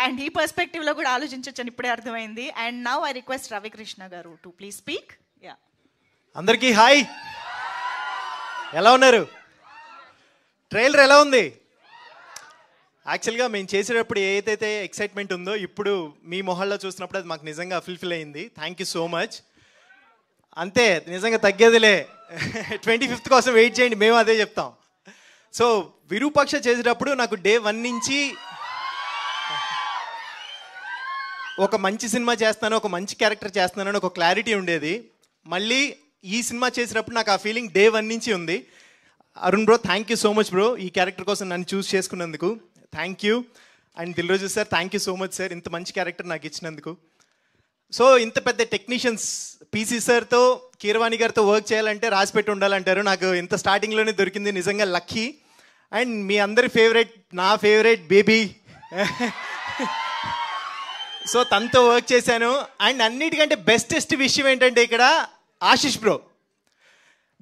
And ఈ పర్స్పెక్టివ్లో కూడా ఆలోచించొచ్చని ఇప్పుడే అర్థమైంది. And now I request Ravikrishna గారు టు ప్లీజ్ స్పీక్. యా, అందరికీ హాయ్, ఎలా ఉన్నారు? ట్రైలర్ ఎలా ఉంది? యాక్చువల్గా మేము చేసేటప్పుడు ఏదైతే ఎక్సైట్మెంట్ ఉందో ఇప్పుడు మీ మొహల్లో చూసినప్పుడు అది మాకు నిజంగా ఫుల్ఫిల్ అయింది. Thank you so much. అంతే, నిజంగా తగ్గేదిలే. 25th కోసం వెయిట్ చేయండి, మేము అదే చెప్తాం. సో విరూపాక్ష చేసేటప్పుడు నాకు డే 1 నుంచి ఒక మంచి సినిమా చేస్తాను, ఒక మంచి క్యారెక్టర్ చేస్తున్నానని ఒక క్లారిటీ ఉండేది. మళ్ళీ ఈ సినిమా చేసేటప్పుడు నాకు ఆ ఫీలింగ్ డే 1 నుంచి ఉంది. Arun bro, thank you so much bro, ఈ క్యారెక్టర్ కోసం నన్ను చూస్ చేసుకున్నందుకు thank you. And Dil Raju sir, thank you so much sir, ఇంత మంచి క్యారెక్టర్ నాకు ఇచ్చినందుకు. సో ఇంత పెద్ద టెక్నీషియన్స్ పీసీ సార్తో, కీరవాణి గారితో వర్క్ చేయాలంటే రాసిపెట్టి ఉండాలంటారు. నాకు ఇంత స్టార్టింగ్లోనే దొరికింది, నిజంగా లక్కీ. అండ్ మీ అందరి ఫేవరెట్, నా ఫేవరెట్ బేబీ, సో తనతో వర్క్ చేశాను. అండ్ అన్నిటికంటే బెస్టెస్ట్ విషయం ఏంటంటే ఇక్కడ ఆశిష్ బ్రో,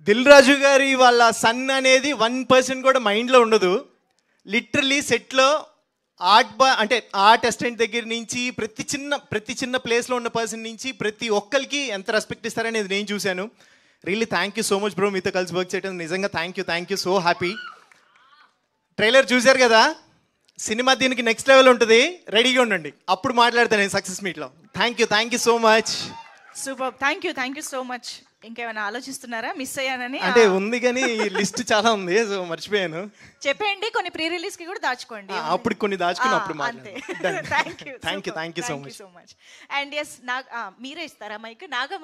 దిల్ రాజు గారి వాళ్ళ సన్ అనేది 1% కూడా మైండ్లో ఉండదు. లిటరలీ సెట్లో అంటే ఆర్ట్ అసిస్టెంట్ దగ్గర నుంచి ప్రతి చిన్న ప్లేస్లో ఉన్న పర్సన్ నుంచి ప్రతి ఒక్కరికి ఎంత రెస్పెక్ట్ ఇస్తారనేది నేను చూశాను. Really thank you so much bro, మీతో కలిసి వర్క్ చేయడం నిజంగా thank you so happy. Trailer చూశారు కదా, సినిమా దీనికి నెక్స్ట్ లెవెల్ ఉంటుంది, రెడీగా ఉండండి, అప్పుడు మాట్లాడతాను నేను సక్సెస్ మీట్లో. Thank you so much. Super, thank you so much. ఇంకేమైనా ఆలోచిస్తున్నారా? మిస్ అయ్యానని అంటే ఉంది కానీ లిస్ట్ చాలా ఉంది, సో మర్చిపోయాను. చెప్పండి, కొన్ని ప్రీ రిలీజ్ కి కూడా దాచుకోండి. అప్పుడు కొన్ని దాచుకుని అప్పుడు thank you so much. And yes, మీరే ఇస్తారా మైక్? నాగ